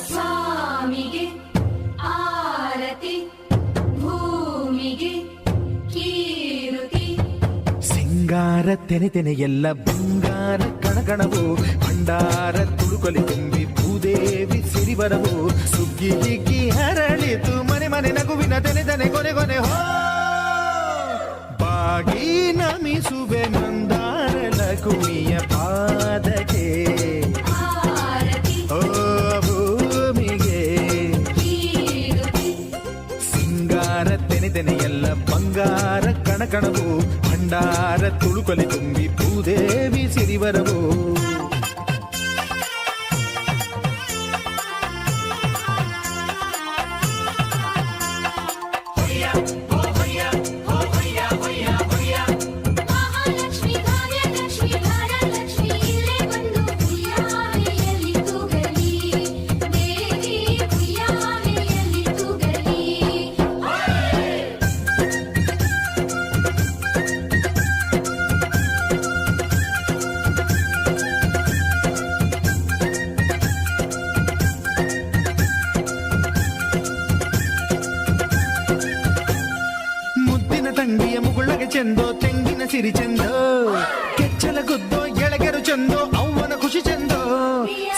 ಸ್ವಾಮಿಗೆ ಆರತಿ ಭೂಮಿಗೆ ಕೀರುತಿ ಸಿಂಗಾರ ತೆನೆ ತೆನೆ ಎಲ್ಲ ಬಂಗಾರ ಕಣಕಣವು ಭಂಡಾರ ತುಳುಕಲಿ ತುಂಬಿ ಭೂದೇವಿ ಸಿರಿಬರವು ಸುಗ್ಗಿ ಹಿಗ್ಗಿ ಹರಳಿತು ಮನೆ ಮನೆ ನಗುವಿನ ತೆನೆ ತೆನೆ ಕೊನೆ ಕೊನೆ ಹೋ ಬಾಗಿ ನಮಿಸುವೆ ಮಂದಾರ ಲಕುಮಿಯ ಪಾದಕ್ಕೆ ಆರತಿ ಓ ಭೂಮಿಗೆ ಕೀರುತಿ ಸಿಂಗಾರ ತೆನೆ ತೆನೆ ಎಲ್ಲ ಬಂಗಾರ ಕಣಕಣವು ಭಂಡಾರ ತುಳುಕಲಿ ತುಂಬಿ ಭೂದೇವಿ ಸಿರಿವರವು ಮಹಾಲಕ್ಷ್ಮಿ ಭಾಗ್ಯಲಕ್ಷ್ಮಿ ಧಾರಲಕ್ಷ್ಮಿ ಇಲ್ಲೇ ಬಂದು ಉಯ್ಯಾಲೆಯಲ್ಲಿ ತೂಗಲಿ ದೇವಿ ಉಯ್ಯಾಲೆಯಲ್ಲಿ ತೂಗಲಿ ಮುದ್ದಿನ ತಂಗಿಯ ಮುಗುಳಗೆ ಚೆಂದೋ ತೆಂಗಿನ ಸಿರಿ ಚೆಂದೋ ಕೆಚ್ಚಲ ಗುದ್ದೋ ಎಳಗೆರು ಚೆಂದೋ ಅವ್ವನ ಖುಷಿ ಚೆಂದೋ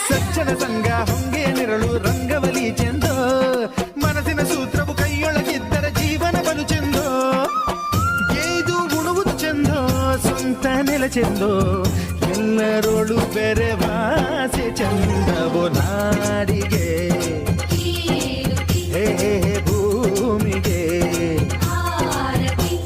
ಸಜ್ಜನ ಸಂಘ ಹೊಂಗೆಯ ನೆರಳು ರಂಗವಲಿ ಚೆಂದೋ ಮನಸ್ಸಿನ ಸೂತ್ರವು ಕೈಯೊಳಗಿದ್ದರೆ ಜೀವನ ಬಲು ಚೆಂದೋ ಗೇಯ್ದು ಉಣುವುದು ಚೆಂದೋ ಸ್ವಂತ ನೆಲ ಚೆಂದೋ ಎಲ್ಲರೋಳು ಬೆರೆ ವಾಸೆ ಚಂದವೋ ನಾಡಿಗೆ ಕೀರುತಿ ಹೇ ಹೇ ಹೇ ಭೂಮಿಗೆ ಆರತಿ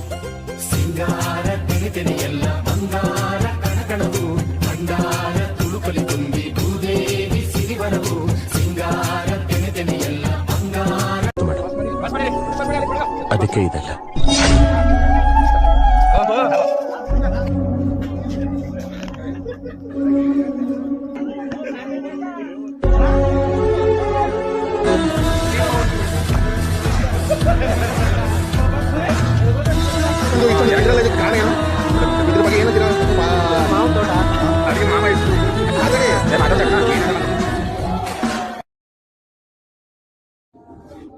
ಸಿಂಗಾರ ತೆನೆ ತೆನೆ ಎಲ್ಲ ಬಂಗಾರ ಕಣಕಣವು ಭಂಡಾರ ತುಳುಕಲಿ ತುಂಬಿ ಭೂದೇವಿ ಸಿರಿವರವು ಸಿಂಗಾರ ತೆನೆ ತೆನೆ ಎಲ್ಲ ಬಂಗಾರ ಅದಕ್ಕೆ ಇದಲ್ಲ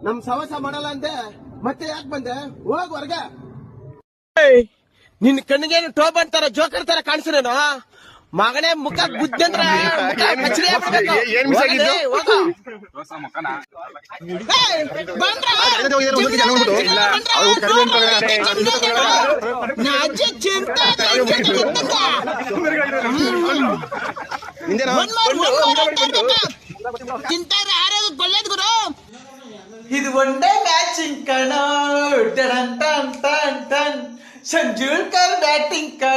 ನಮ್ ಸವಸ ಮಾಡಲ್ಲ ಅಂತೆ ಮತ್ತೆ ಯಾಕೆ ಬಂದೆ ಹೋಗ್ ಹೊರ್ಗ ನಿನ್ ಕಣ್ಣಿಗೆ ಟೋಬ್ ಅಂತಾರ ಜೋಕರ್ ತರ ಕಾಣಿಸಿರೇನು ಮಗನೇ ಮುಖ ಗುದ್ದಂದ್ರ ತಿಂತಾರೆ ಆರೋಗ್ಯ ಒಳ್ಳೇದ್ ಗುರು ಇದು ಒಂದೇ ಮ್ಯಾಚಿಂಗ್ ಕಣ ಟನ್ ಟನ್ ಟನ್ ಟನ್ ಸಂಜುಳ್ಕರ್ ಬ್ಯಾಟಿಂಗ್ ಕಣ